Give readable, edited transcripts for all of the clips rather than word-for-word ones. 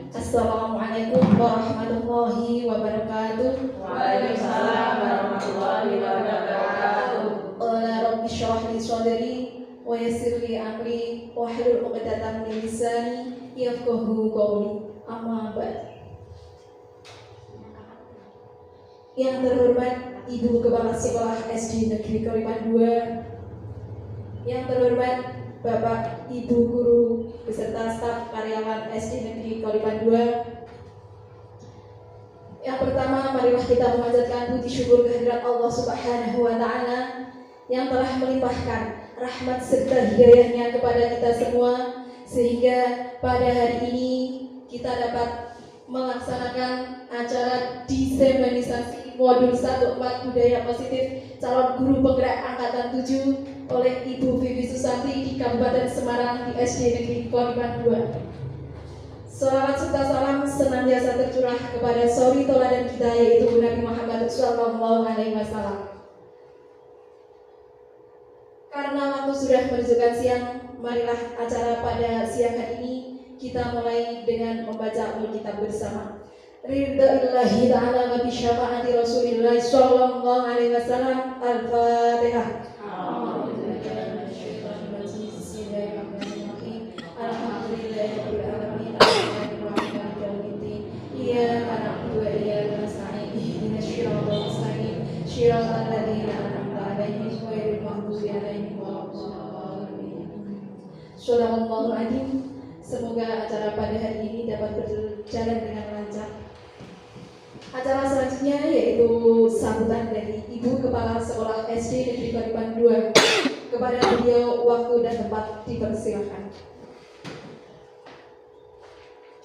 Assalamualaikum warahmatullahi wabarakatuh. Waalaikumsalam warahmatullahi wabarakatuh. Qala rabbi shrah li sadri wa yassir li amri wahlul 'uqdatam min lisani yafqahu qawli. Amma ba'd. Yang terhormat Ibu Kepala Sekolah SD Negeri Koripan II, yang terhormat Bapak Ibu Guru beserta staf karyawan SD Negeri Koripan II. Yang pertama, marilah kita memanjatkan puji syukur kehadirat Allah Subhanahu wa Ta'ala yang telah melimpahkan rahmat serta hidayahnya kepada kita semua, sehingga pada hari ini kita dapat melaksanakan acara diseminisasi modul 14 budaya positif calon guru penggerak angkatan 7 oleh Ibu Vivi Susanti di Kabupaten Semarang di SD Negeri Koripan II. Salawat serta salam senantiasa tercurah kepada suri teladan kita, yaitu Nabi Muhammad SAW. Karena waktu sudah menunjukkan siang, marilah acara pada siang hari ini kita mulai dengan membaca Alkitab bersama. Ridha'illahi ta'ala wa bisyafaati Rasulillah sallallahu alaihi wasallam. Al-Fatihah. Alhamdulillahirabbil alamin. Iyyaka na'budu wa iyyaka nasta'in. Ihdinas siratal mustaqim. Shiratal ladzina an'amta 'alaihim ghairil maghdubi 'alaihim waladdallin. Shadaqallahul 'adzim. Semoga acara pada hari ini dapat berjalan dengan lancar. Acara selanjutnya yaitu sambutan dari Ibu Kepala Sekolah SD Negeri Koripan II. Kepada beliau waktu dan tempat dipersilakan.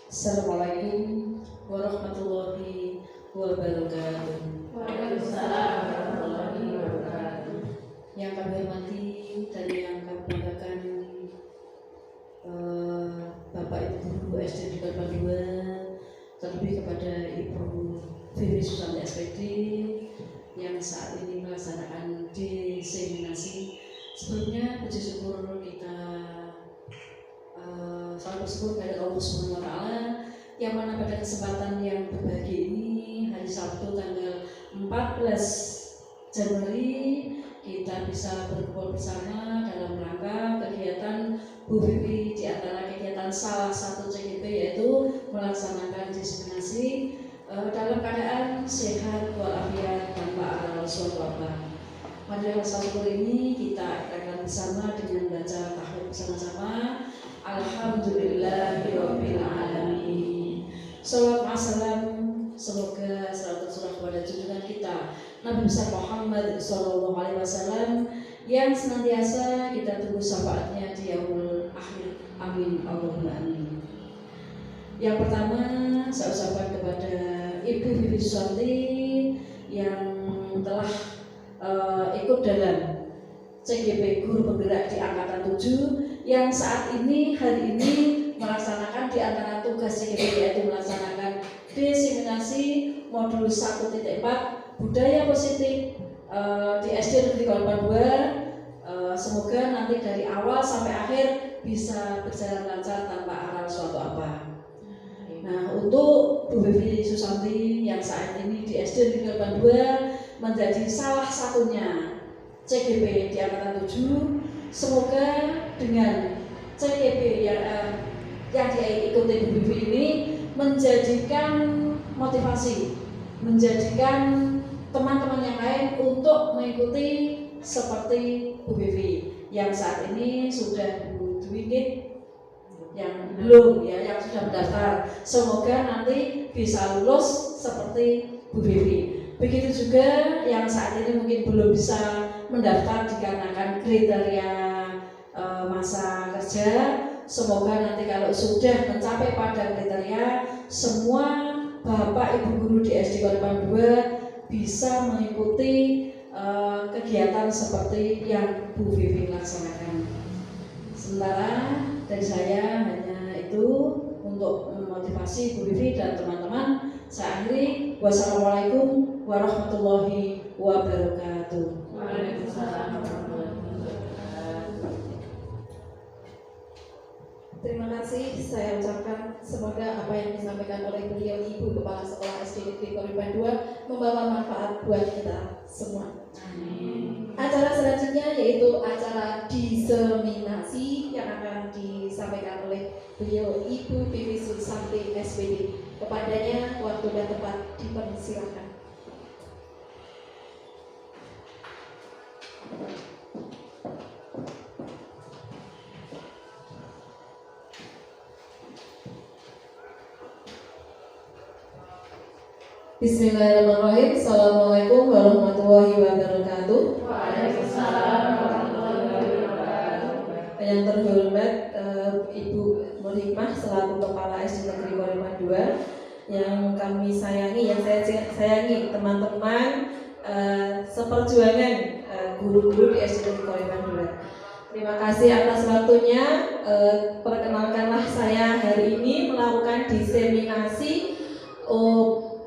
Assalamualaikum warahmatullahi wabarakatuh. Waalaikumsalam warahmatullahi wabarakatuh. Yang kami hormati dan yang kami banggakan, Bapak Ibu Guru SD di Koripan II, terlebih kepada Ibu Vivi Susanti SPD yang saat ini melaksanakan diseminasi. Sebelumnya puji syukur kita selalu bersyukur kepada Allah Subhanahu wa Ta'ala yang mana pada kesempatan yang berbahagia ini, hari Sabtu tanggal 14 Januari, kita bisa berkumpul bersama dalam rangka kegiatan Bu Vivi, di antara kegiatan salah satu CGP yaitu melaksanakan diseminasi dalam keadaan sehat walafiat tanpa ada suatu wabah. Pada Sabtu ini kita akan bersama dengan baca tahlil bersama-sama. Alhamdulillahirabbil alamin. Shalawat wassalam, semoga selalu tercurah kepada junjungan kita Nabi besar Muhammad sallallahu alaihi wasallam yang senantiasa kita tunggu syafaatnya di yaumul akhir. Amin Allahumma amin. Yang pertama, saya ucapkan kepada Ibu Vivi Susanti yang telah ikut dalam CGP Guru Penggerak di Angkatan 7 yang saat ini hari ini melaksanakan di antara tugas CGP yaitu melaksanakan diseminasi modul 1.4 budaya positif di SD Negeri Koripan II. Semoga nanti dari awal sampai akhir bisa berjalan lancar tanpa aral suatu apa. Nah, untuk Bu Vivi Susanti yang saat ini di SD Negeri Koripan II menjadi salah satunya CGP di Angkatan 7, semoga dengan CGP yang diikuti Bu Vivi ini menjadikan motivasi, menjadikan teman-teman yang lain untuk mengikuti seperti Bu Vivi yang saat ini sudah sedikit yang belum ya, yang sudah mendaftar. Semoga nanti bisa lulus seperti Bu Vivi. Begitu juga yang saat ini mungkin belum bisa mendaftar dikarenakan kriteria masa kerja. Semoga nanti kalau sudah mencapai pada kriteria, semua Bapak Ibu Guru di SD Koripan II bisa mengikuti kegiatan seperti yang Bu Vivi laksanakan. Sementara dari saya hanya itu untuk memotivasi Bu Vivi dan teman-teman. Saya akhiri. Wassalamualaikum warahmatullahi wabarakatuh. Waalaikumsalam warahmatullahi wabarakatuh. Terima kasih saya ucapkan semoga apa yang disampaikan oleh beliau Ibu Kepala Sekolah SD Negeri Korban 2 membawa manfaat buat kita semua. Amin. Acara selanjutnya yaitu acara diseminasi yang akan disampaikan oleh beliau Ibu Vivi Susanti SPD. Kepadanya waktu dan tempat dipersilakan. Bismillahirrahmanirrahim. Assalamualaikum warahmatullahi wabarakatuh. Waalaikumsalam warahmatullahi wabarakatuh. Yang terhormat Ibu Nur Hikmah selaku Kepala SD Negeri Korban 2, yang kami sayangi, yang saya sayangi teman-teman seperjuangan guru-guru di SD Negeri Korban 2. Terima kasih atas waktunya. Perkenalkanlah saya hari ini melakukan diseminasi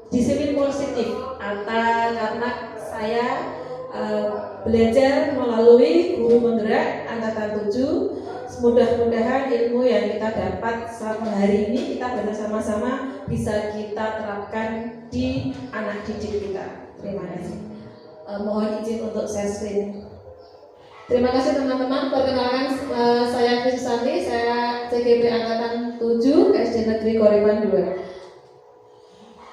disiplin positif karena saya belajar melalui guru penggerak angkatan 7. Mudah-mudahan ilmu yang kita dapat selama hari ini kita bersama-sama bisa kita terapkan di anak didik kita. Terima kasih. Mohon izin untuk share screen. Terima kasih teman-teman. Perkenalkan saya Vivi Susanti, saya CGP angkatan 7 SD Negeri Korban 2.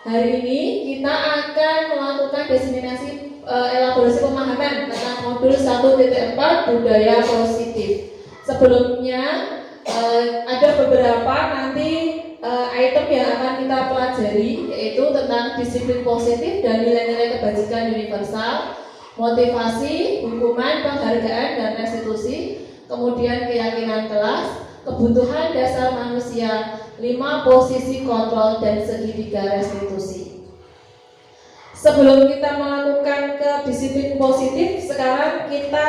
Hari ini kita akan melakukan diseminasi elaborasi pemahaman tentang modul 1.4 budaya positif. Sebelumnya ada beberapa nanti item yang akan kita pelajari, yaitu tentang disiplin positif dan nilai-nilai kebajikan universal, motivasi, hukuman, penghargaan dan restitusi, kemudian keyakinan kelas, kebutuhan dasar manusia, 5 posisi kontrol dan segitiga restitusi. Sebelum kita melakukan ke disiplin positif, sekarang kita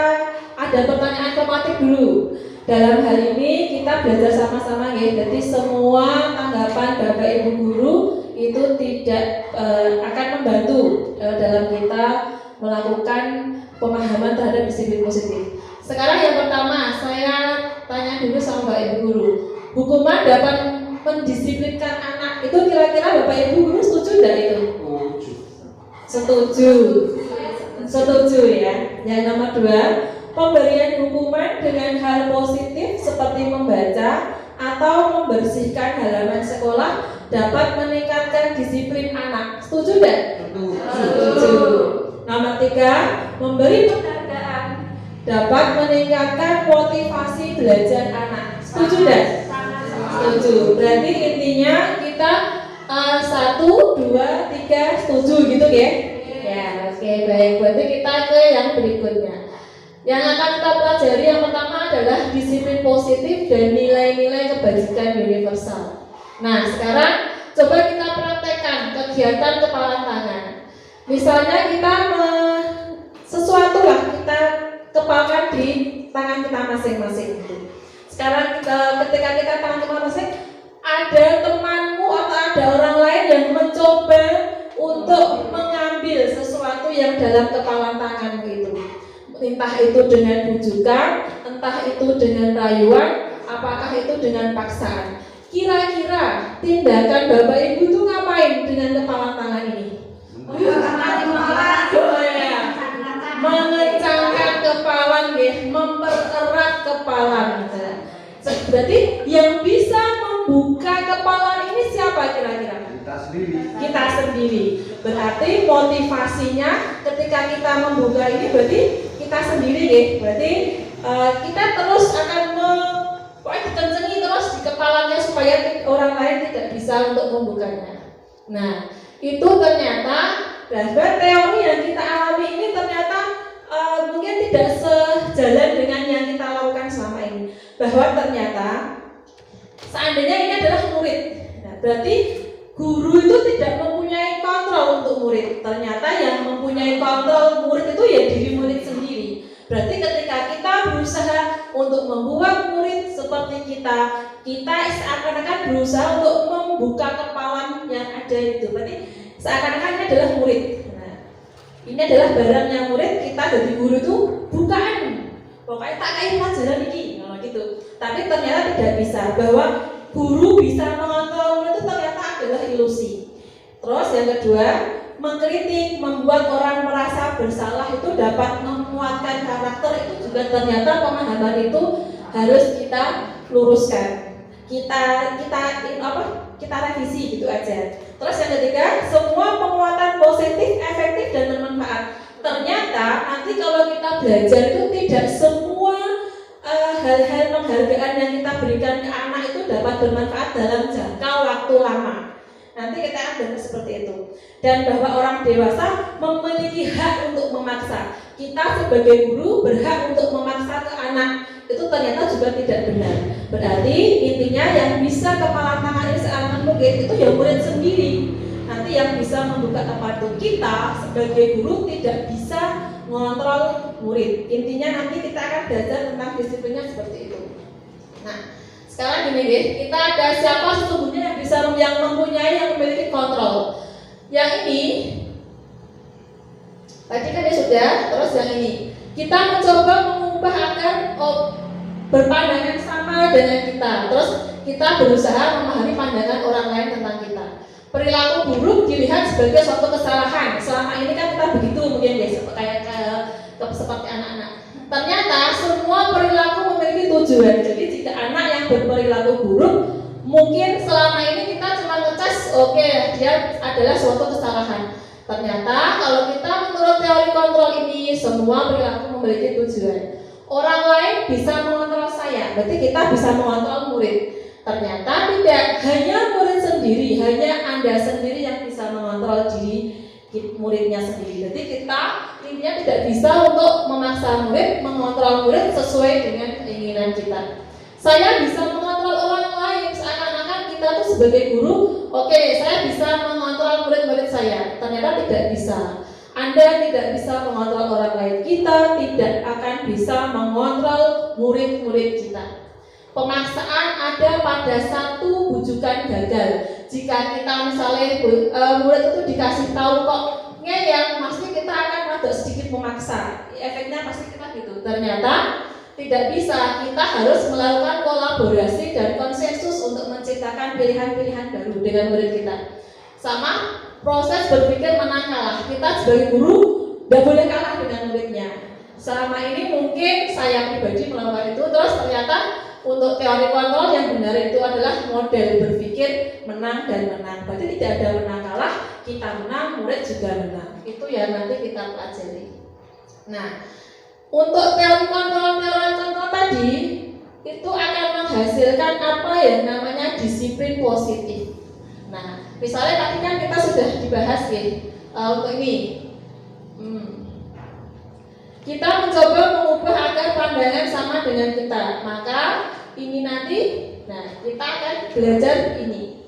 ada pertanyaan tematik dulu. Dalam hal ini kita belajar sama-sama ya. Jadi semua tanggapan Bapak Ibu guru itu tidak akan membantu dalam kita melakukan pemahaman terhadap disiplin positif. Sekarang yang pertama saya tanya dulu sama Bapak Ibu guru. Hukuman dapat mendisiplinkan anak, itu kira-kira Bapak Ibu guru setuju tidak itu? Setuju ya. Yang nomor 2, pemberian hukuman dengan hal positif seperti membaca atau membersihkan halaman sekolah dapat meningkatkan disiplin anak. Setuju tidak? Setuju. Nomor 3, memberi penghargaan dapat meningkatkan motivasi belajar anak. Setuju tidak? Setuju. Berarti intinya kita 1, 2, 3 setuju gitu ya? Ya, oke, baik. Berarti kita ke yang berikutnya. Yang akan kita pelajari yang pertama adalah disiplin positif dan nilai-nilai kebajikan universal. Nah, sekarang coba kita praktekkan kegiatan kepalan tangan. Misalnya kita sesuatu lah kita kepalkan di tangan kita masing-masing. Sekarang ketika kita tangan kita masing, ada temanmu atau ada orang lain yang mencoba untuk mengambil sesuatu yang dalam kepalan tanganmu itu. Entah itu dengan bujukan, entah itu dengan rayuan, apakah itu dengan paksaan. Kira-kira tindakan Bapak Ibu itu ngapain dengan kepalan tangan ini? Mengencangkan kepalan, mempererat kepalan. Berarti yang bisa membuka kepalan ini siapa kira-kira? Kita sendiri. Berarti motivasinya ketika kita membuka ini berarti kita sendiri ya. Berarti kita terus akan dikencengi terus di kepalanya supaya orang lain tidak bisa untuk membukanya. Nah, itu ternyata teori yang kita alami ini ternyata mungkin tidak sejalan dengan yang kita lakukan selama ini. Bahwa ternyata seandainya ini adalah murid, nah, berarti guru itu tidak mempunyai kontrol untuk murid. Ternyata yang mempunyai kontrol murid itu ya diri murid sendiri. Berarti ketika kita berusaha untuk membuat murid seperti kita seakan-akan berusaha untuk membuka kepalan yang ada itu. Berarti seakan-akan ini adalah murid. Nah, ini adalah barangnya murid, kita dari guru itu bukaan. Pokoknya tak kayak pelajaran ini, gitu. Tapi ternyata tidak bisa, bahwa guru bisa mengontrol murid itu ternyata adalah ilusi. Terus yang kedua, mengkritik, membuat orang merasa bersalah itu dapat menguatkan karakter, itu juga ternyata pemahaman itu harus kita luruskan. Kita revisi gitu aja. Terus yang ketiga, semua penguatan positif, efektif dan bermanfaat. Ternyata nanti kalau kita belajar itu tidak semua hal-hal penghargaan yang kita berikan ke anak itu dapat bermanfaat dalam jangka waktu lama. Nanti kita akan dengar seperti itu. Dan bahwa orang dewasa memiliki hak untuk memaksa. Kita sebagai guru berhak untuk memaksa ke anak. Itu ternyata juga tidak benar. Berarti intinya yang bisa kepala tangan seorang murid itu ya murid sendiri. Nanti yang bisa membuka tempat itu kita sebagai guru tidak bisa mengontrol murid. Intinya nanti kita akan belajar tentang disiplinnya seperti itu. Nah, sekarang gini deh, kita ada siapa sesungguhnya yang bisa yang memiliki kontrol. Yang ini tadi kan ya sudah, terus yang ini kita mencoba mengubah agar berpandangan sama dengan kita. Terus kita berusaha memahami pandangan orang lain tentang kita. Perilaku buruk dilihat sebagai suatu kesalahan. Selama ini kan kita begitu mungkin ya, seperti anak-anak. Ternyata semua perilaku memiliki tujuan. Jadi jika anak yang berperilaku buruk, mungkin selama ini kita cuma ngecas, oke, dia adalah suatu kesalahan. Ternyata kalau kita menurut teori kontrol ini, semua perilaku memiliki tujuan. Orang lain bisa mengontrol saya, berarti kita bisa mengontrol murid. Ternyata tidak, hanya murid sendiri, hanya Anda sendiri yang bisa mengontrol diri muridnya sendiri. Jadi kita intinya tidak bisa untuk memaksa murid, mengontrol murid sesuai dengan keinginan kita. Saya bisa mengontrol orang lain, seakan-akan kita tuh sebagai guru, oke, saya bisa mengontrol murid-murid saya. Ternyata tidak bisa. Anda tidak bisa mengontrol orang lain, kita tidak akan bisa mengontrol murid-murid kita. Pemaksaan ada pada satu bujukan gagal. Jika kita misalnya murid itu dikasih tahu kok ngeyel, pasti kita akan agak sedikit memaksa. Efeknya pasti kita gitu. Ternyata tidak bisa, kita harus melakukan kolaborasi dan konsensus untuk menciptakan pilihan-pilihan baru dengan murid kita. Sama proses berpikir menang kalah. Kita sebagai guru tidak boleh kalah dengan muridnya. Selama ini mungkin saya pribadi melakukan itu, terus ternyata untuk teori kontrol yang benar itu adalah model berpikir menang dan menang. Berarti tidak ada menang kalah, kita menang, murid juga menang. Itu yang nanti kita pelajari. Nah, untuk teori kontrol tadi itu akan menghasilkan apa yang namanya disiplin positif. Nah, misalnya tadi kan kita sudah dibahas ya untuk ini. Kita mencoba mengubah agar pandangan sama dengan kita. Maka ini nanti, nah kita akan belajar ini.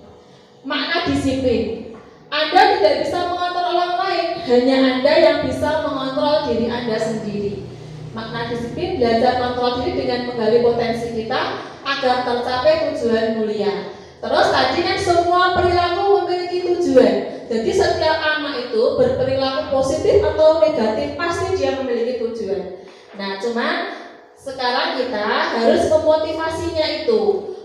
Makna disiplin. Anda tidak bisa mengontrol orang lain, hanya Anda yang bisa mengontrol diri Anda sendiri. Makna disiplin, belajar kontrol diri dengan menggali potensi kita agar tercapai tujuan mulia. Terus tadi kan semua perilaku memiliki tujuan. Jadi setiap anak itu berperilaku positif atau negatif pasti dia memiliki tujuan. Nah, cuman sekarang kita harus memotivasinya itu.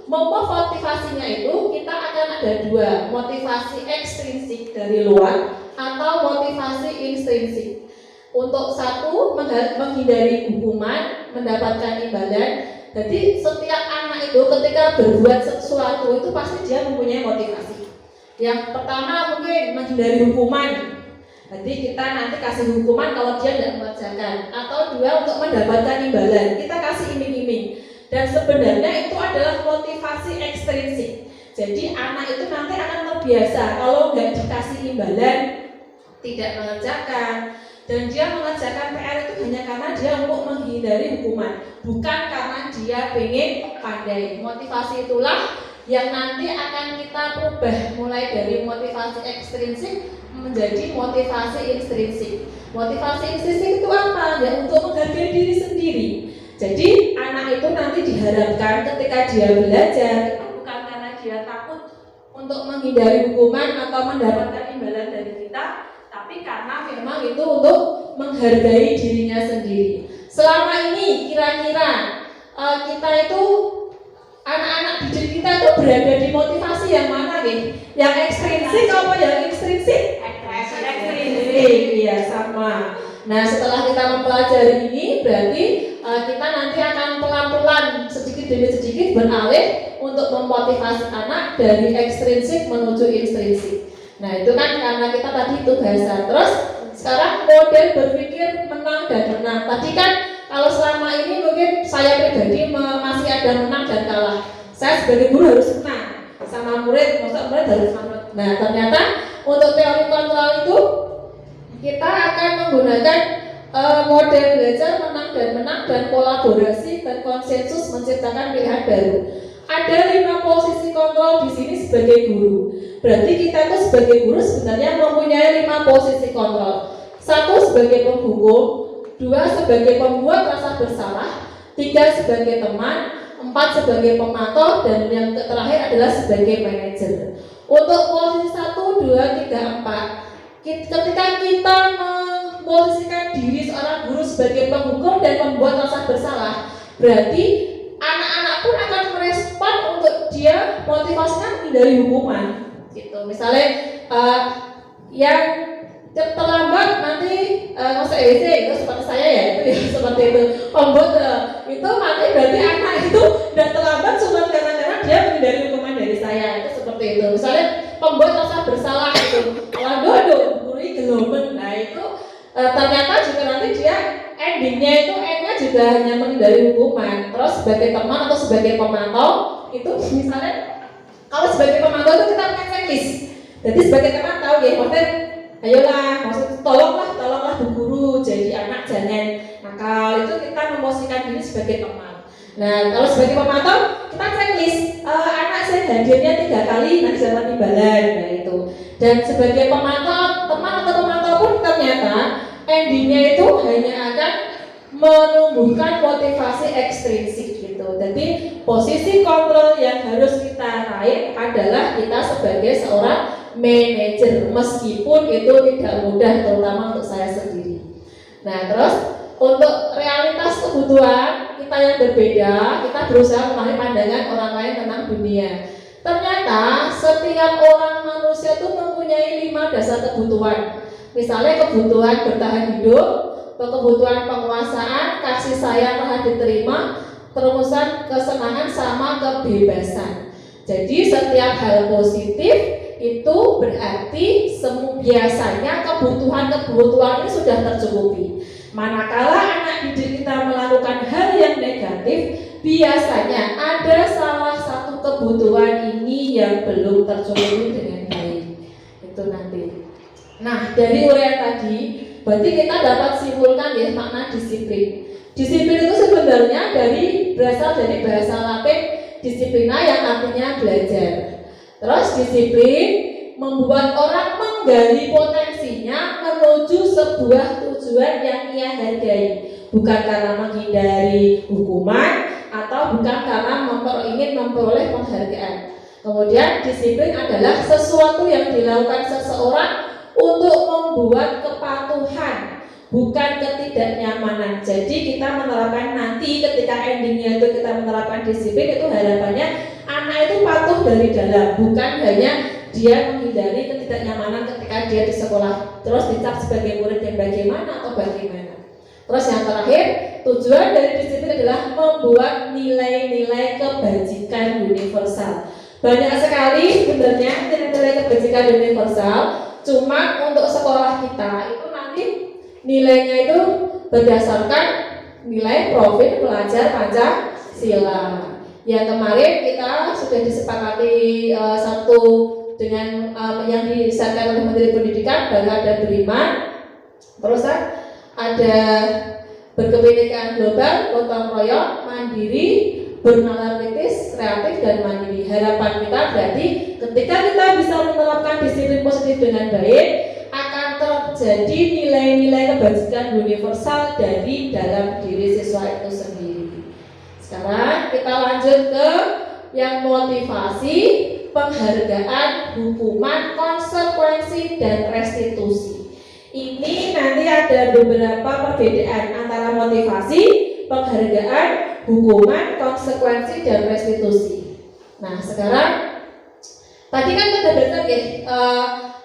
Memotivasinya itu kita akan ada dua, motivasi ekstrinsik dari luar atau motivasi intrinsik. Untuk satu, menghindari hukuman, mendapatkan imbalan. Jadi setiap anak itu ketika berbuat sesuatu itu pasti dia mempunyai motivasi. Yang pertama mungkin menghindari hukuman. Jadi kita nanti kasih hukuman kalau dia tidak mengerjakan. Atau dua, untuk mendapatkan imbalan, kita kasih iming-iming. Dan sebenarnya itu adalah motivasi ekstrinsik. Jadi anak itu nanti akan terbiasa kalau nggak dikasih imbalan, tidak mengerjakan. Dan dia mengerjakan PR itu hanya karena dia untuk menghindari hukuman, bukan karena dia pengen pandai. Motivasi itulah yang nanti akan kita ubah mulai dari motivasi ekstrinsik menjadi motivasi intrinsik. Motivasi intrinsik itu apa? Ya untuk menghargai diri sendiri. Jadi anak itu nanti diharapkan ketika dia belajar itu bukan karena dia takut untuk menghindari hukuman atau mendapatkan imbalan dari kita, tapi karena memang itu untuk menghargai dirinya sendiri. Selama ini kira-kira kita itu anak-anak didik kita itu berada di motivasi yang mana nih? Yang ekstrinsik apa yang intrinsik? Ekstrinsik, iya sama. Nah setelah kita mempelajari ini berarti kita nanti akan pelan-pelan sedikit demi sedikit beralih untuk memotivasi anak dari ekstrinsik menuju intrinsik. Nah itu kan karena kita tadi itu bahasa. Terus sekarang model berpikir menang dan menang. Tadi kan kalau selama ini mungkin saya pribadi masih ada menang dan kalah. Saya sebagai guru harus menang sama murid, maksudnya murid harus menang. Nah ternyata untuk teori kontrol itu kita akan menggunakan model belajar menang dan kolaborasi dan konsensus menciptakan pilihan baru. Ada 5 posisi kontrol di sini sebagai guru. Berarti kita itu sebagai guru sebenarnya mempunyai 5 posisi kontrol. 1 sebagai penghukum, 2 sebagai pembuat rasa bersalah, 3 sebagai teman, 4 sebagai pemantau, dan yang terakhir adalah sebagai manajer. Untuk posisi 1, 2, 3, 4, ketika kita memposisikan diri seorang guru sebagai penghukum dan pembuat rasa bersalah, berarti anak-anak pun akan merespon untuk dia motivasinya menghindari hukuman. Gitu. Misalnya yang terlambat nanti masuk EWC itu seperti saya ya, itu ya seperti itu. Pembuat itu nanti berarti anak itu tidak terlambat cuma karena dia menghindari hukuman dari saya, itu seperti itu. Misalnya pembuat rasa bersalah itu, waduh guru gelomen, nah itu ternyata juga nanti dia endingnya juga hanya menghindari hukuman. Terus sebagai teman atau sebagai pemantau itu misalnya kalau sebagai pemantau itu kita punya checklist. Jadi sebagai teman tahu ya, maksudnya ayolah, maksudnya tolonglah Bu Guru, jadi anak jangan nakal. Itu kita memposisikan diri sebagai teman. Nah kalau sebagai pemantau kita checklist, anak saya hadirnya 3 kali nanti dapat imbalan, nah itu. Dan sebagai pemantau, teman atau pemantau pun ternyata endingnya itu hanya akan menumbuhkan motivasi ekstrinsik gitu. Jadi posisi kontrol yang harus kita raih adalah kita sebagai seorang manajer, meskipun itu tidak mudah, terutama untuk saya sendiri. Nah terus untuk realitas kebutuhan kita yang berbeda, kita berusaha memahami pandangan orang lain tentang dunia. Ternyata setiap orang manusia itu mempunyai 5 dasar kebutuhan. Misalnya kebutuhan bertahan hidup, kebutuhan penguasaan, kasih sayang telah diterima, terumusan kesenangan sama kebebasan. Jadi setiap hal positif itu berarti biasanya kebutuhan ini sudah tercukupi. Manakala anak didik kita melakukan hal yang negatif, biasanya ada salah satu kebutuhan ini yang belum tercukupi dengan baik. Itu nanti. Nah dari uraian tadi berarti kita dapat simpulkan ya makna disiplin. Disiplin itu sebenarnya berasal dari bahasa Latin disiplina yang artinya belajar. Terus disiplin membuat orang menggali potensinya menuju sebuah tujuan yang ia hargai, bukan karena menghindari hukuman atau bukan karena ingin memperoleh penghargaan. Kemudian disiplin adalah sesuatu yang dilakukan seseorang untuk membuat kepatuhan, bukan ketidaknyamanan. Jadi kita menerapkan nanti ketika endingnya itu kita menerapkan disiplin, itu harapannya anak itu patuh dari dalam, bukan hanya dia menghindari ketidaknyamanan ketika dia di sekolah terus dicap sebagai murid yang bagaimana atau bagaimana. Terus yang terakhir, tujuan dari disiplin adalah membuat nilai-nilai kebajikan universal. Banyak sekali sebenarnya nilai-nilai kebajikan universal. Cuma untuk sekolah kita itu nanti nilainya itu berdasarkan nilai profil pelajar Pancasila. Yang kemarin kita sudah disepakati satu dengan yang disahkan oleh Menteri Pendidikan, bahwa ada beriman, terus ada berkebinekaan global, gotong royong, mandiri, bernalar kritis, kreatif, dan mandiri. Harapan kita berarti ketika kita bisa menerapkan disiplin positif dengan baik, akan terjadi nilai-nilai kebajikan universal dari dalam diri siswa itu sendiri. Sekarang kita lanjut ke yang motivasi, penghargaan, hukuman, konsekuensi, dan restitusi. Ini nanti ada beberapa perbedaan antara motivasi, penghargaan, hukuman, konsekuensi, dan restitusi. Nah, sekarang tadi kan kita belajar ya,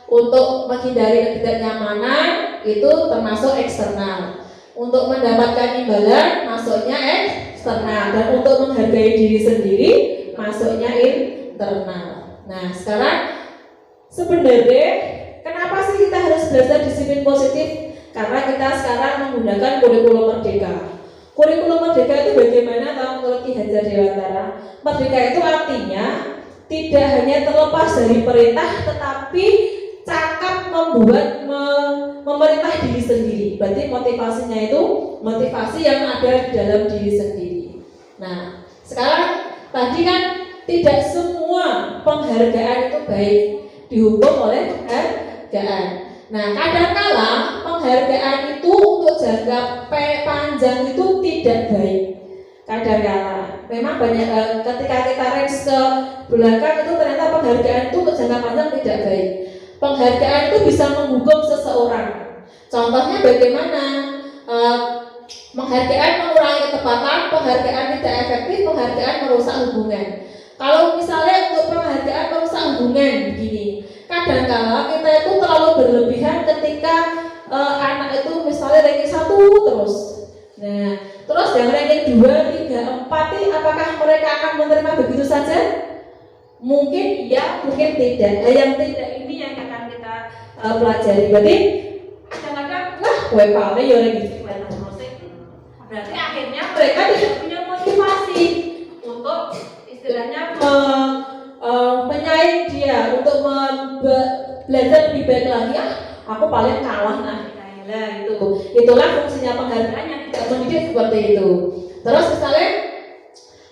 untuk menghindari ketidaknyamanan itu termasuk eksternal. Untuk mendapatkan imbalan masuknya eksternal, dan untuk menghargai diri sendiri masuknya internal. Nah, sekarang sebenarnya kenapa sih kita harus belajar disiplin positif? Karena kita sekarang menggunakan kurikulum merdeka. Kurikulum merdeka itu bagaimana tahu menurut Ki Hajar Dewantara? Merdeka itu artinya tidak hanya terlepas dari perintah, tetapi cakap membuat memerintah diri sendiri. Berarti motivasinya itu motivasi yang ada di dalam diri sendiri. Nah, sekarang tadi kan tidak semua penghargaan itu baik dihukum oleh penghargaan. Nah, kadang-kala penghargaan itu untuk jangka panjang itu tidak baik. Kadang-kala memang banyak ketika kita range ke belakang itu ternyata penghargaan itu untuk jangka panjang tidak baik. Penghargaan itu bisa menghukum seseorang. Contohnya bagaimana? Penghargaan mengurangi ketepatan, penghargaan tidak efektif, penghargaan merusak hubungan. Kalau misalnya untuk penghargaan merusak hubungan begini, kadang-kala kita itu terlalu berlebihan ketika anak itu misalnya ranking 1 terus. Nah, terus yang ranking 2, 3, 4 ini apakah mereka akan menerima begitu saja? Mungkin ya, mungkin tidak. Nah, yang tidak ini yang akan kita pelajari. Berarti kadang-kadang gue paling ya gitu. Berarti akhirnya mereka tidak punya motivasi untuk istilahnya menyaing dia, untuk belajar lebih baik lagi. Aku paling kalah itulah fungsinya penghargaan yang tidak mendidik seperti itu. Terus misalnya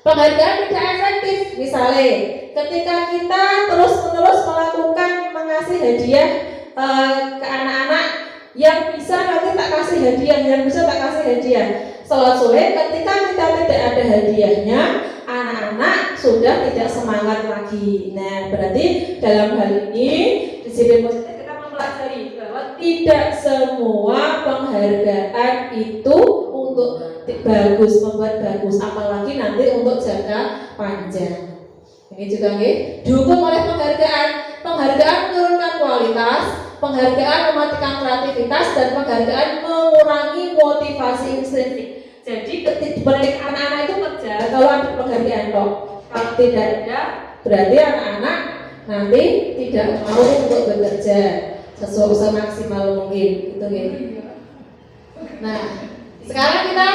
penghargaan tidak efektif, misalnya ketika kita terus-menerus melakukan mengasih hadiah ke anak-anak, yang bisa nanti tak kasih hadiah, yang bisa tak kasih hadiah. Sore ketika kita tidak ada hadiahnya, anak-anak sudah tidak semangat lagi. Nah, berarti dalam hal ini disiplin positif kita mempelajari bahwa tidak semua penghargaan itu untuk bagus, membuat bagus, apalagi nanti untuk jangka panjang. Ini juga nih dihukum oleh penghargaan. Penghargaan menurunkan kualitas, penghargaan mematikan kreativitas, dan penghargaan mengurangi motivasi intrinsik. Jadi ketika anak-anak itu kerja kalau ada penghargaan kok, kalau tidak ada berarti anak-anak nanti tidak mau untuk bekerja sesuai semaksimal mungkin gitu gitu. Nah, sekarang kita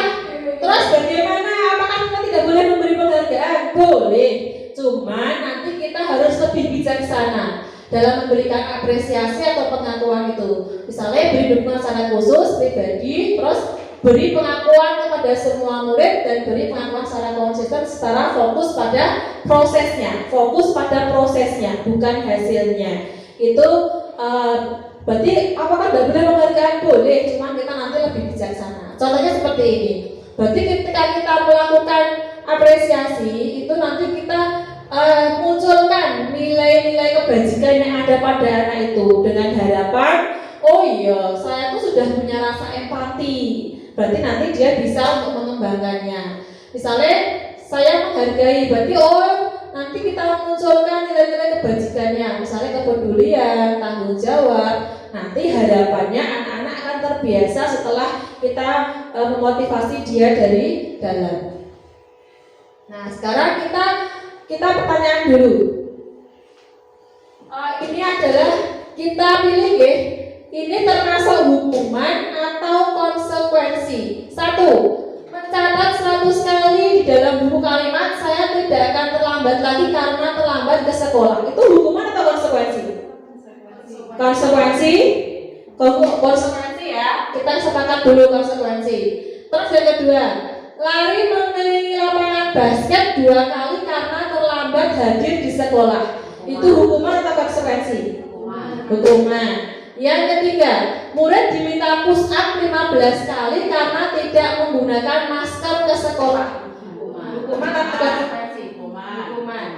terus bagaimana? Apakah kita tidak boleh memberi penghargaan? Boleh, cuman nanti kita harus lebih bijaksana dalam memberikan apresiasi atau pengakuan itu. Misalnya beri dukungan secara khusus pribadi, terus beri pengakuan kepada semua murid, dan beri pengakuan secara konsisten secara fokus pada prosesnya, bukan hasilnya. Itu berarti apakah tidak boleh penghargaan? Boleh, cuman kita nanti lebih bijaksana. Contohnya seperti ini. Berarti ketika kita melakukan apresiasi itu nanti kita munculkan nilai-nilai kebajikan yang ada pada anak itu dengan harapan, oh iya, saya tuh sudah punya rasa empati. Berarti nanti dia bisa untuk mengembangkannya. Misalnya saya menghargai, berarti nanti kita munculkan nilai-nilai kebajikannya, misalnya kepedulian, tanggung jawab. Nanti harapannya anak-anak akan terbiasa setelah kita memotivasi dia dari dalam. Nah, sekarang kita pertanyaan dulu. Ini adalah kita pilih ya. Ini termasuk hukuman atau konsekuensi. 1. Mencatat 100 kali di dalam buku kalimat saya tidak akan terlambat lagi karena terlambat ke sekolah. Itu hukuman atau konsekuensi? Konsekuensi. Konsekuensi ya. Kita sepakat dulu konsekuensi. Terus yang kedua, lari mengelilingi lapangan basket 2 kali karena terlambat hadir di sekolah. Itu hukuman atau konsekuensi? Hukuman. Yang ketiga, murid diminta push up 15 kali karena tidak menggunakan masker ke sekolah. Hukuman atau konsekuensi? Hukuman.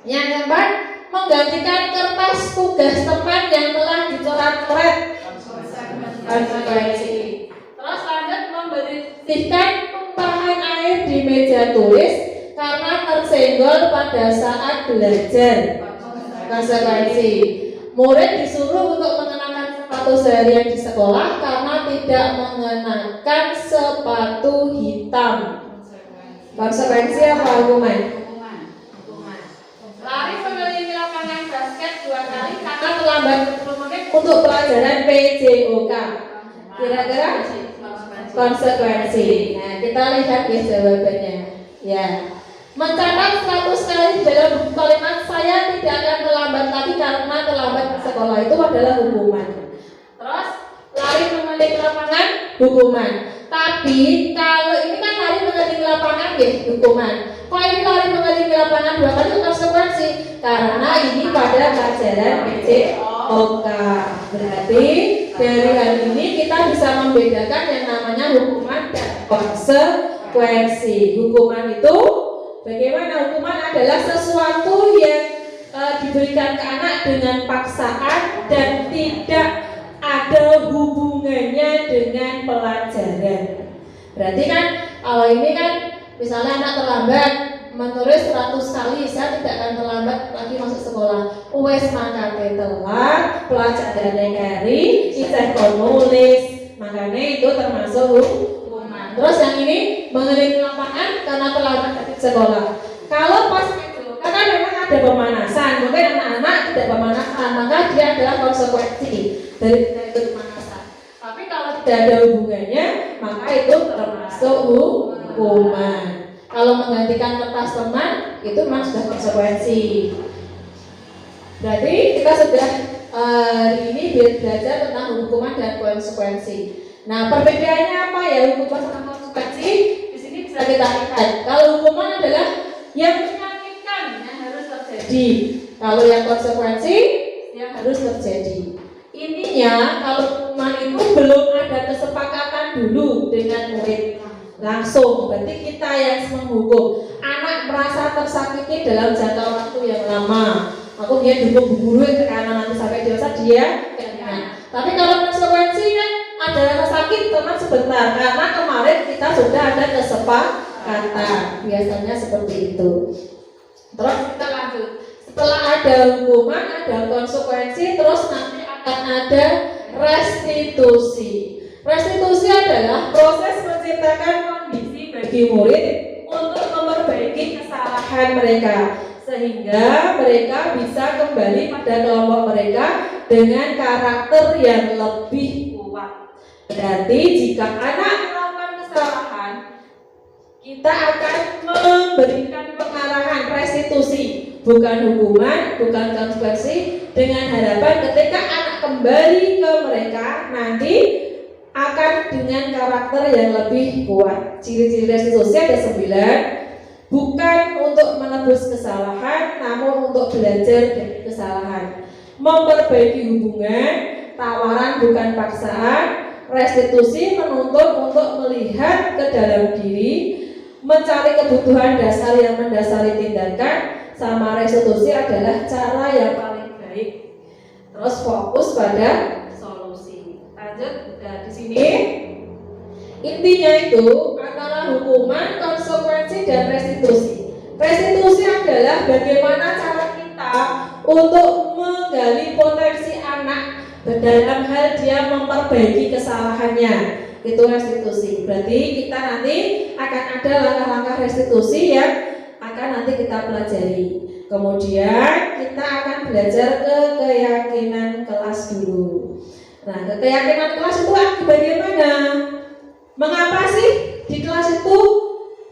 Yang keempat, menggantikan kertas tugas teman yang telah dicoret-coret. Konsekuensi. Terus lanjut, membersihkan tumpahan air di meja pada saat belajar. Konsekuensi, murid disuruh untuk mengenakan sepatu seharian di sekolah karena tidak mengenakan sepatu hitam. Konsekuensi apa hukuman? Lari mengelilingi lapangan basket 2 kali karena terlambat 10 menit untuk pelajaran PJOK. Kira-kira konsekuensi. Nah, kita lihat ya jawabannya. Ya. Mencatat 100 kali dalam buku kalimat saya tidak akan terlambat lagi karena terlambat ke sekolah, itu adalah hukuman. Terus lari mengelilingi lapangan, hukuman. Tapi kalau ini kan lari mengelilingi lapangan ya hukuman. Kalau ini lari mengelilingi lapangan 2 kali itu konsekuensi karena ini pada pelajaran PJOK. Berarti dari hal ini kita bisa membedakan yang namanya hukuman dan konsekuensi. Hukuman itu bagaimana? Hukuman adalah sesuatu yang diberikan ke anak dengan paksaan dan tidak ada hubungannya dengan pelajaran. Berarti kan kalau ini kan misalnya anak terlambat menulis 100 kali, saya tidak akan terlambat lagi masuk sekolah. Wes makane telat, pelajarannya kari, isih kon nulis. Makanya itu termasuk hukuman. Terus yang ini mengelilingi lapangan karena terlambat ke sekolah. Kalau pas itu, karena memang ada pemanasan, mungkin anak-anak tidak pemanasan, maka dia adalah konsekuensi dari itu pemanasan. Tapi kalau tidak ada hubungannya, maka itu termasuk hukuman. Kalau menggantikan kertas teman, itu memang sudah konsekuensi. Berarti kita sudah hari ini belajar tentang hukuman dan konsekuensi. Nah, perbedaannya apa ya hukuman sama konsekuensi? Di sini bisa kita lihat. Kalau hukuman adalah yang menyakitkan yang harus terjadi. Kalau yang konsekuensi yang harus terjadi. Intinya kalau hukuman itu belum ada kesepakatan dulu dengan murid langsung, berarti kita yang menghukum. Anak merasa tersakiti dalam jangka waktu yang lama. Aku dia dukung guru ke kanan nanti sampai dewasa dia kenyang. Tapi kalau konsekuensi kan ada rasa sakit teman sebentar karena kemarin kita sudah ada kesepakatan. Biasanya seperti itu. Terus kita lanjut. Setelah ada hukuman, ada konsekuensi, terus nanti akan ada restitusi. Restitusi adalah proses menciptakan kondisi bagi murid untuk memperbaiki kesalahan mereka sehingga mereka bisa kembali pada kelompok mereka dengan karakter yang lebih kuat. Berarti jika anak melakukan kesalahan, kita akan memberikan pengarahan restitusi, bukan hukuman, bukan konsekuensi, dengan harapan ketika anak kembali ke mereka nanti akan dengan karakter yang lebih kuat. Ciri-ciri restitusi ada 9. Bukan untuk menebus kesalahan, namun untuk belajar dari kesalahan. Memperbaiki hubungan, tawaran bukan paksaan. Restitusi menuntut untuk melihat ke dalam diri, mencari kebutuhan dasar yang mendasari tindakan. Sama restitusi adalah cara yang paling baik. Terus fokus pada solusi. Lanjut. Di sini intinya itu antara hukuman, konsekuensi dan restitusi. Restitusi adalah bagaimana cara kita untuk menggali potensi anak dalam hal dia memperbaiki kesalahannya. Itu restitusi. Berarti kita nanti akan ada langkah-langkah restitusi yang akan nanti kita pelajari. Kemudian kita akan belajar ke keyakinan kelas dulu. Nah, keyakinan kelas itu bagaimana? Mengapa sih di kelas itu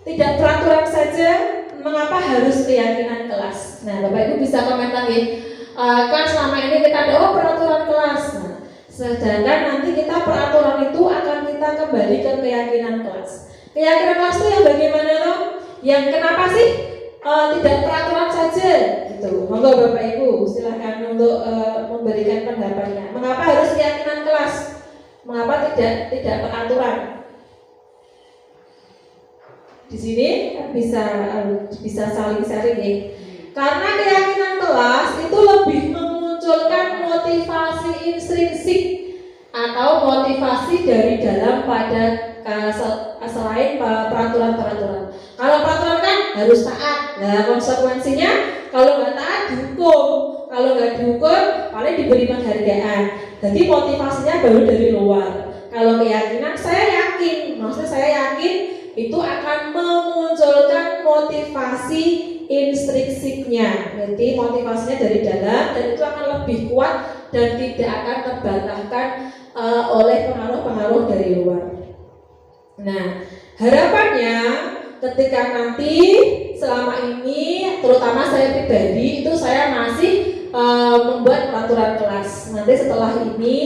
tidak peraturan saja? Mengapa harus keyakinan kelas? Nah, Bapak Ibu bisa komentar ya. Kan selama ini kita ada peraturan kelas. Nah, sedangkan nanti kita peraturan itu akan kita kembali ke keyakinan kelas. Keyakinan kelas itu yang bagaimana loh? Yang kenapa sih tidak peraturan saja? Gitu. Monggo Bapak Ibu silahkan untuk memberikan pendapatnya. Mengapa harus keyakinan kelas? Mengapa tidak peraturan? Di sini bisa saling sharing ya. Karena keyakinan kelas itu lebih memunculkan motivasi intrinsik atau motivasi dari dalam pada selain peraturan-peraturan. Kalau peraturan kan harus taat. Nah, konsekuensinya kalau nggak taat dihukum, kalau nggak dihukum paling diberi penghargaan. Jadi motivasinya baru dari luar. Kalau keyakinan saya yakin, maksudnya saya yakin itu akan memunculkan motivasi intrinsiknya. Jadi motivasinya dari dalam dan itu akan lebih kuat dan tidak akan terbantahkan oleh pengaruh-pengaruh dari luar. Nah, harapannya ketika nanti selama ini, terutama saya pribadi, itu saya masih membuat peraturan kelas. Nanti setelah ini,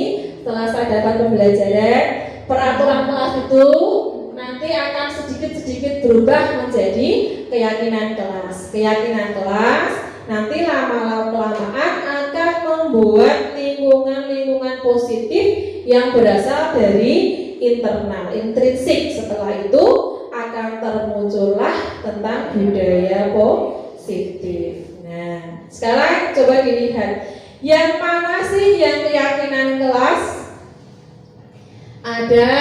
setelah saya dapat pembelajaran, peraturan kelas itu nanti akan sedikit-sedikit berubah menjadi keyakinan kelas. Keyakinan kelas nanti lama-kelamaan akan membuat lingkungan-lingkungan positif yang berasal dari internal, intrinsik. Setelah itu akan termuncullah tentang budaya positif. Nah, sekarang coba dilihat yang mana sih yang keyakinan kelas? Ada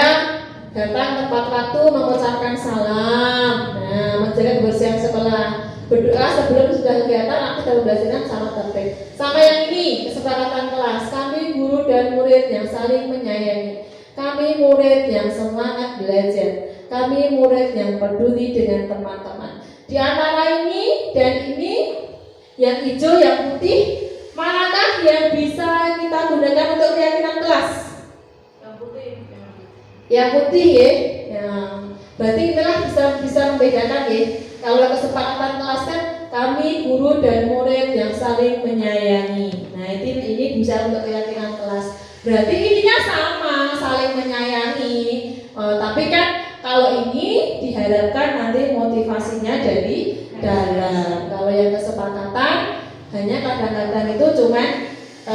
datang tepat waktu, mengucapkan salam, nah, menjaga kebersihan sekolah, berdoa sebelum sudah kegiatan, aktif dan pembelajaran sama tertib. Sama yang ini, kesepakatan kelas. Kami guru dan murid yang saling menyayangi. Kami murid yang semangat belajar. Kami murid yang peduli dengan teman-teman. Di antara ini dan ini, yang hijau, yang putih, manakah yang bisa kita gunakan untuk keyakinan kelas? Yang putih. Yang putih ya. Ya. Berarti itulah bisa membedakan ya. Kalau kesepakatan kelas kan kami guru dan murid yang saling menyayangi. Nah, ini bisa untuk keyakinan kelas. Berarti ininya sama, saling menyayangi. Tapi kan kalau ini diharapkan nanti motivasinya dari dalam. Kalau yang kesepakatan hanya kadang-kadang itu cuman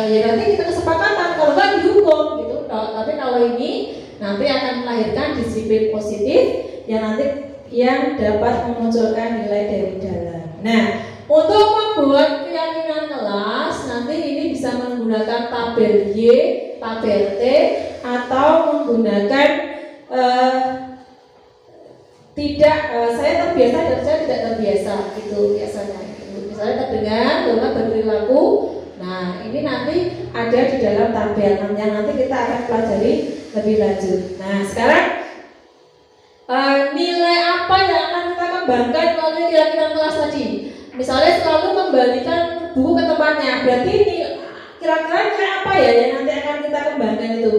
ya nanti kita kesepakatan, kalau kan dihukum gitu. Tapi kalau ini nanti akan melahirkan disiplin positif yang nanti yang dapat memunculkan nilai dari dalam. Nah, untuk membuat keyakinan kelas nanti ini bisa menggunakan tabel Y, tabel T, atau menggunakan saya terbiasa dan saya tidak terbiasa gitu biasanya. Misalnya terdengar, lalu berperilaku. Nah, ini nanti ada di dalam tabel yang nanti kita akan pelajari lebih lanjut. Nah, sekarang nilai apa yang akan kita kembangkan melalui keyakinan kelas tadi? Misalnya selalu kembalikan buku ke tempatnya. Berarti ini kira-kira nilai apa ya yang nanti akan kita kembangkan itu?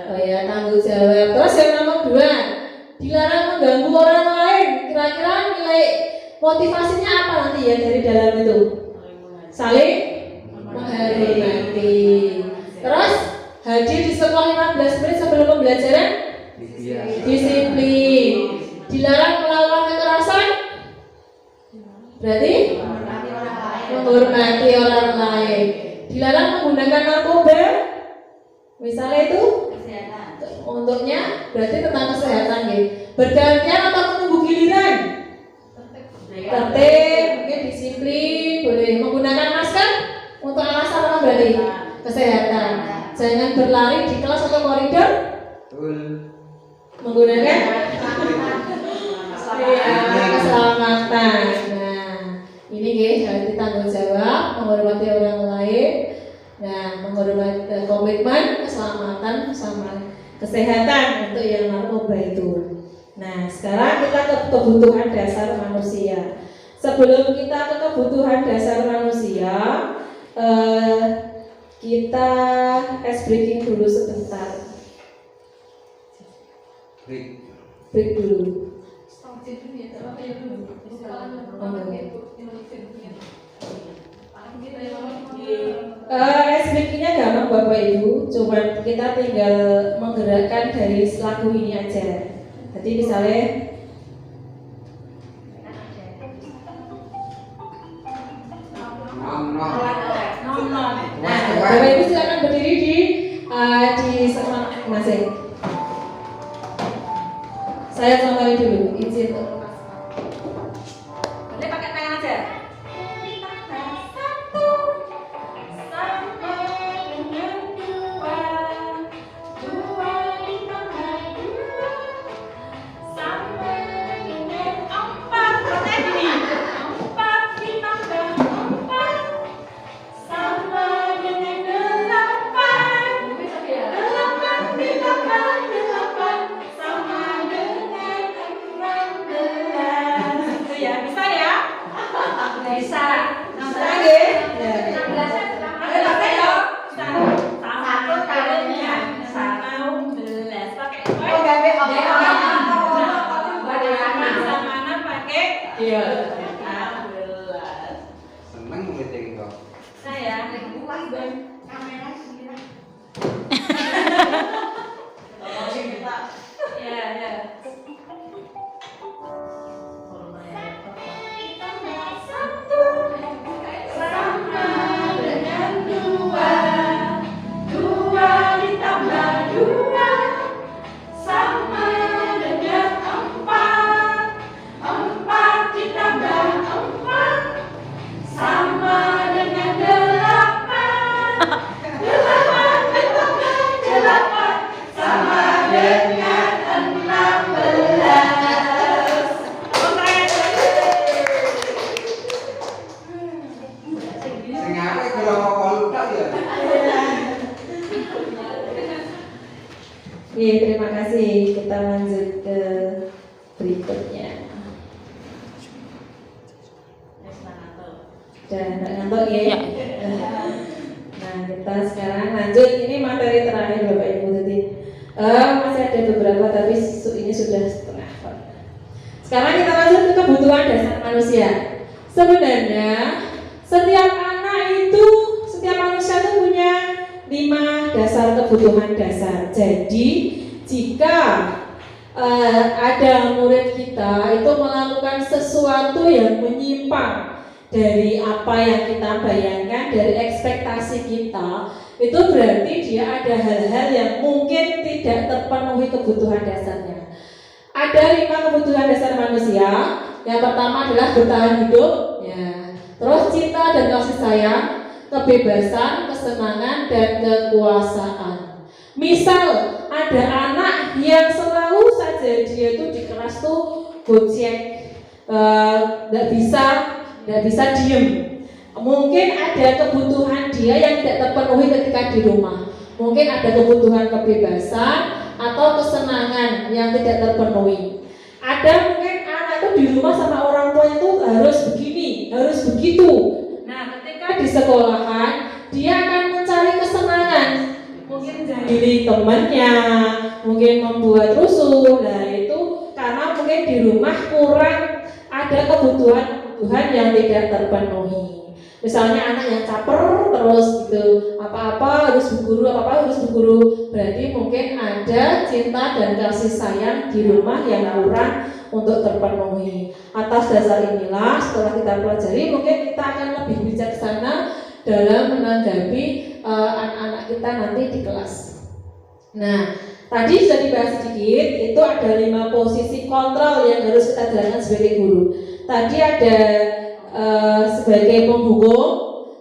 Oh ya, tanggung jawab. Terus yang nomor 2, dilarang mengganggu orang lain. Kira-kira nilai motivasinya apa nanti ya dari dalam itu? Saling menghormati. Terus hadir di sekolah 15 menit sebelum pembelajaran. Disiplin. Dilarang melakukan kekerasan. Berarti menghormati orang lain. Dilarang menggunakan narkoba. Misalnya itu untuknya berarti tentang kesehatan ya. Bergantian atau menunggu giliran? Tertib, mungkin disiplin, boleh menggunakan masker untuk alasan apa berarti? Kesehatan. Jangan berlari di kelas atau koridor. Menggunakan keselamatan. Nah, ini ya tanggung jawab, menghormati orang lain. Nah, menghormati komitmen, keselamatan sama kesehatan untuk yang narkoba itu. Nah, sekarang kita ke kebutuhan dasar manusia. Sebelum kita ke kebutuhan dasar manusia, kita ice breaking dulu sebentar. Break dulu. Ice breakingnya gampang Bapak Ibu, cuma kita tinggal menggerakkan dari lagu ini aja. Jadi misalnya Bapak Ibu silakan berdiri di masing-masing. Saya contohin dulu, izin. Boleh pakai tangan aja. Sampai dengan 4 Oke, terima kasih. Kita lanjut ke berikutnya. Dan ngantuk ya. Nah, kita sekarang lanjut. Ini materi terakhir Bapak Ibu. Jadi masih ada beberapa, tapi ini sudah setengah. Sekarang kita lanjut ke kebutuhan dasar manusia. Sebenarnya setiap manusia itu punya 5 dasar kebutuhan dasar. Jadi jika ada murid kita itu melakukan sesuatu yang menyimpang dari apa yang kita bayangkan, dari ekspektasi kita, itu berarti dia ada hal-hal yang mungkin tidak terpenuhi kebutuhan dasarnya. Ada 5 kebutuhan dasar manusia. Yang pertama adalah bertahan hidup, ya. Terus cinta dan kasih sayang, kebebasan, kesenangan, dan kekuasaan. Misal ada anak yang selalu saja dia itu di kelas tuh gojek, nggak bisa diem. Mungkin ada kebutuhan dia yang tidak terpenuhi ketika di rumah. Mungkin ada kebutuhan kebebasan atau kesenangan yang tidak terpenuhi. Ada mungkin anak itu di rumah sama orang tua itu harus begini, harus begitu. Nah, ketika di sekolahan dia akan mencari kesenangan, mungkin dari temannya, mungkin membuat rusuh. Nah, itu karena mungkin di rumah kurang ada kebutuhan yang tidak terpenuhi. Misalnya anak yang caper terus gitu, apa-apa harus berguru, berarti mungkin ada cinta dan kasih sayang di rumah yang kurang untuk terpenuhi. Atas dasar inilah setelah kita pelajari, mungkin kita akan lebih bijaksana dalam menanggapi anak-anak kita nanti di kelas. Nah, tadi sudah dibahas sedikit, itu ada 5 posisi kontrol yang harus kita jalankan sebagai guru. Tadi ada sebagai penghukum,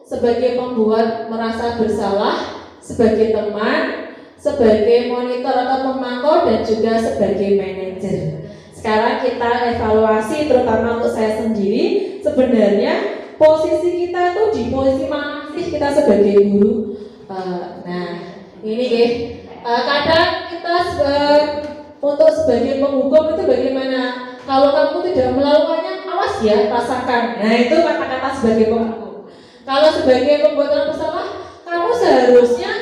sebagai pembuat merasa bersalah, sebagai teman, sebagai monitor atau pemantau, dan juga sebagai manajer. Sekarang kita evaluasi, terutama untuk saya sendiri, sebenarnya posisi kita itu di posisi mana sih kita sebagai guru? Nah, ini kadang kita untuk sebagai penghukum itu bagaimana? Kalau kamu tidak melakukannya, awas ya, rasakan. Nah, itu kata-kata sebagai penghukum. Kalau sebagai pembuat bersalah, kamu seharusnya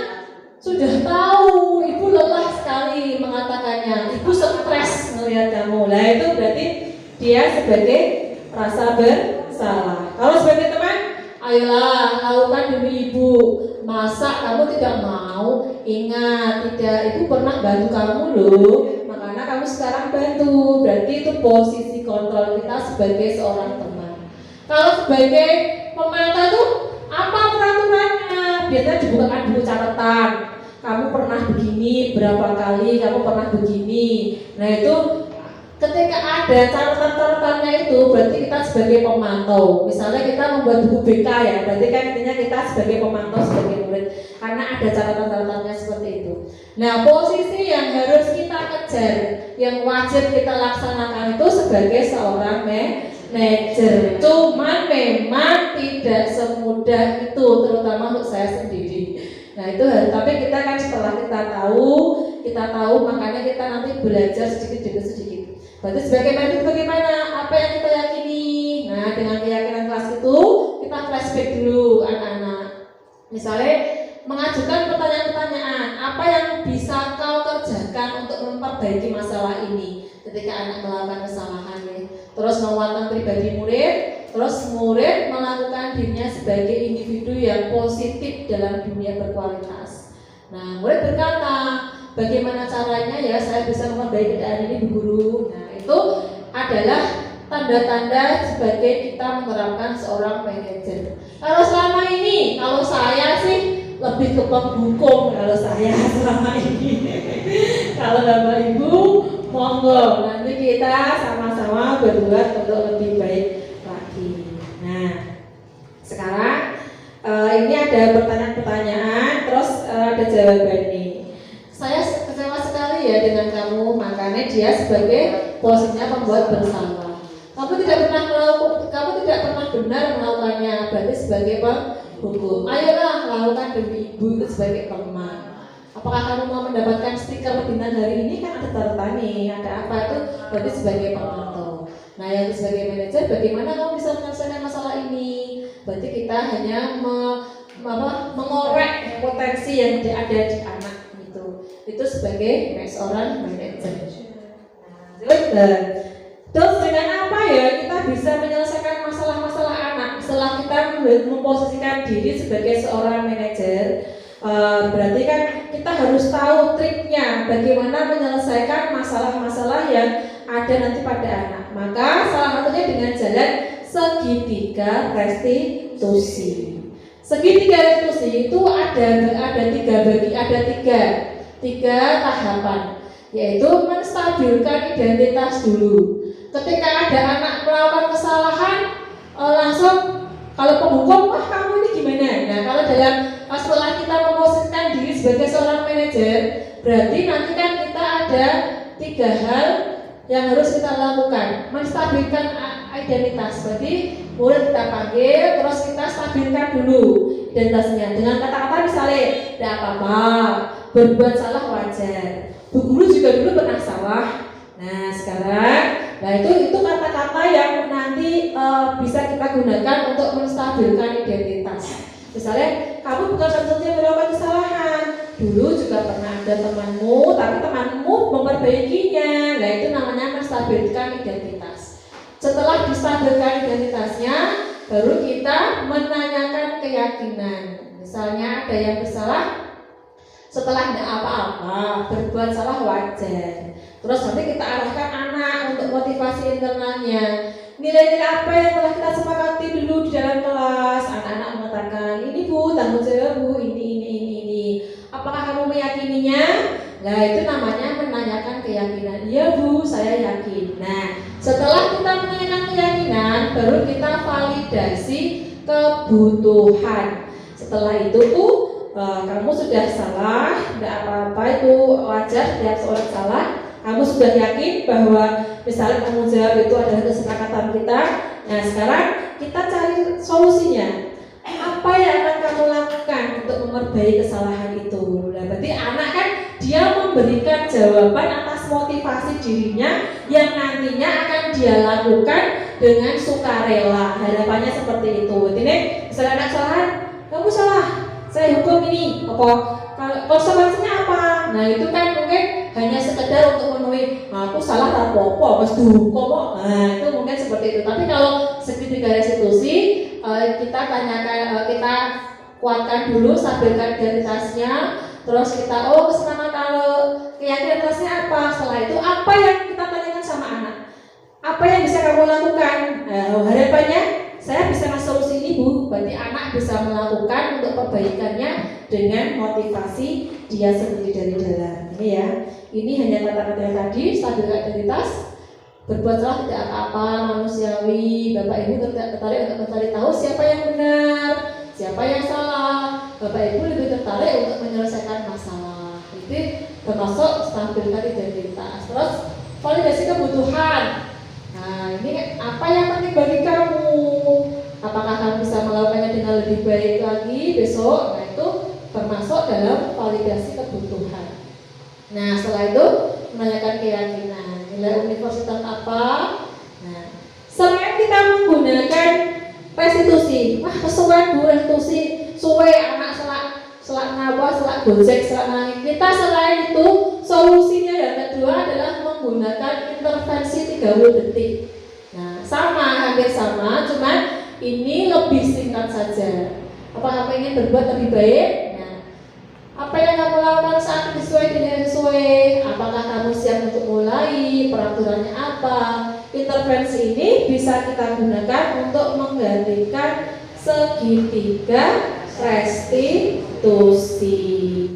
sudah tahu, ibu lelah sekali mengatakannya, ibu stres melihat kamu. Nah, itu berarti dia sebagai rasa bersalah. Kalau sebagai teman, ayolah lakukan demi ibu. Masa kamu tidak mau? Ingat, ibu pernah bantu kamu loh. Makanya kamu sekarang bantu. Berarti itu posisi kontrol kita sebagai seorang teman. Kalau sebagai pemantau itu apa peraturannya? Biasanya dibukakan buku catatan. Kamu pernah begini berapa kali? Kamu pernah begini. Nah, itu ketika ada catatan-catatannya itu berarti kita sebagai pemantau. Misalnya kita membuat buku BK ya, berarti kan intinya kita sebagai pemantau, sebagai murid, karena ada catatan-catatannya seperti itu. Nah, posisi yang harus kita kejar, yang wajib kita laksanakan itu sebagai seorang manajer. Cuman memang tidak semudah itu, terutama untuk saya sendiri. Nah, itu tapi kita kan setelah kita tahu, makanya kita nanti belajar sedikit demi sedikit. Berarti sebagai manajer bagaimana? Apa yang kita yakini? Nah, dengan keyakinan kelas itu kita flashback dulu anak-anak. Misalnya mengajukan pertanyaan-pertanyaan, apa yang bisa kau kerjakan untuk memperbaiki masalah ini ketika anak melakukan kesalahan. Terus menguatkan pribadi murid, Terus murid melakukan dirinya sebagai individu yang positif dalam dunia berkualitas. Nah, murid berkata, bagaimana caranya ya saya bisa memperbaiki keadaan ini Bu Guru? Nah, itu adalah tanda-tanda sebagai kita menerapkan seorang manajer. Kalau selama ini, kalau saya sih lebih ke pendukung kalau saya selama ini. Kalau Bapak Ibu, monggo nanti kita sama-sama berbuat untuk lebih baik lagi. Nah, sekarang ini ada pertanyaan-pertanyaan, terus ada jawabannya. Saya kecewa sekali ya dengan kamu, makanya dia sebagai posisinya pembuat bersalah. Kamu tidak pernah benar melakukannya, berarti sebagai penghukum. Ayolah lakukan demi ibu itu sebagai teman. Apakah kamu mau mendapatkan stiker bintang hari ini? Kan ada tanda nih, ada apa itu? Berarti sebagai pemantau. Nah, yang sebagai manajer, bagaimana kamu bisa menyelesaikan masalah ini? Berarti kita hanya mengorek potensi yang ada di anak gitu. Itu sebagai seorang manajer. Terus dengan apa ya kita bisa menyelesaikan masalah-masalah anak setelah kita memposisikan diri sebagai seorang manajer? Berarti kan kita harus tahu triknya bagaimana menyelesaikan masalah-masalah yang ada nanti pada anak. Maka salah satunya dengan jalan segitiga restitusi. Segitiga restitusi itu ada tiga tahapan, yaitu menstabilkan identitas dulu. Ketika ada anak melakukan kesalahan, langsung kalau penghukum, wah kamu ini gimana? Nah, kalau setelah kita memposisikan diri sebagai seorang manajer, berarti nanti kan kita ada 3 hal yang harus kita lakukan. Menstabilkan identitas, berarti murid kita panggil, terus kita stabilkan dulu identitasnya dengan kata-kata misalnya, tidak apa-apa, berbuat salah wajar. Bu Guru juga dulu pernah salah. Nah sekarang, itu kata-kata yang nanti bisa kita gunakan untuk menstabilkan identitas. Misalnya, kamu bukan satu-satunya melakukan kesalahan. Dulu juga pernah ada temanmu, tapi temanmu memperbaikinya. Nah itu namanya menstabilkan identitas. Setelah distabilkan identitasnya, baru kita menanyakan keyakinan. Misalnya ada yang bersalah, setelah tidak apa-apa, berbuat salah wajar. Terus nanti kita arahkan anak untuk motivasi internalnya. Nilai-nilai apa yang telah kita sepakati dulu di dalam kelas? Anak-anak mengatakan, ini Bu, tanggung jawab Bu, ini. Apakah kamu meyakininya? Nah itu namanya menanyakan keyakinan. Iya Bu, saya yakin. Nah setelah kita menanyakan keyakinan, baru kita validasi kebutuhan. Setelah itu kamu sudah salah, tidak apa-apa, itu wajar setiap seorang salah. Kamu sudah yakin bahwa misalnya tanggung jawab itu adalah kesepakatan kita. Nah sekarang kita cari solusinya. Apa yang akan kamu lakukan untuk memperbaiki kesalahan itu? Nah berarti anak kan dia memberikan jawaban atas motivasi dirinya yang nantinya akan dia lakukan dengan sukarela. Harapannya seperti itu. Ini misalnya anak salah, kamu salah, saya hukum ini, apa konsekuensinya apa? Nah itu kan mungkin hanya sekedar untuk memenuhi, aku salah tak apa-apa, pas dihukum kok. Nah itu mungkin seperti itu. Tapi kalau segitiga restitusi, kita tanyakan, kita kuatkan dulu, stabilkan identitasnya. Terus kita, kesenangan kalau keyakinannya apa? Setelah itu apa yang kita tanyakan sama anak? Apa yang bisa kamu lakukan? Harapannya saya bisa ngasih solusi ini Bu. Berarti anak bisa melakukan untuk perbaikannya dengan motivasi dia sendiri dari dalam. Ini ya, ini hanya kata-kata yang tadi, stabilkan identitas, berbuat salah tidak apa-apa, manusiawi. Bapak Ibu tertarik untuk mencari tahu siapa yang benar, siapa yang salah. Bapak Ibu lebih tertarik untuk menyelesaikan masalah. Itu termasuk stabilkan identitas. Terus validasi kebutuhan. Nah ini apa yang penting bagi kamu? Apakah kamu bisa melakukannya dengan lebih baik lagi besok? Nah itu termasuk dalam validasi kebutuhan. Nah setelah itu menanyakan keyakinan, nilai universitas apa? Nah selain kita menggunakan restitusi, kesuwen Bu restitusi, suwe anak selak nabah, selak gojek, selak nangis. Kita selain itu solusinya yang kedua adalah menggunakan intervensi 30 detik. Nah, sama, hampir sama, cuman ini lebih singkat saja. Apakah kamu ingin berbuat lebih baik? Nah, apa yang kamu lakukan saat ini sesuai dengan sesuai? Apakah kamu siap untuk mulai? Peraturannya apa? Intervensi ini bisa kita gunakan untuk menggantikan segitiga restitusi.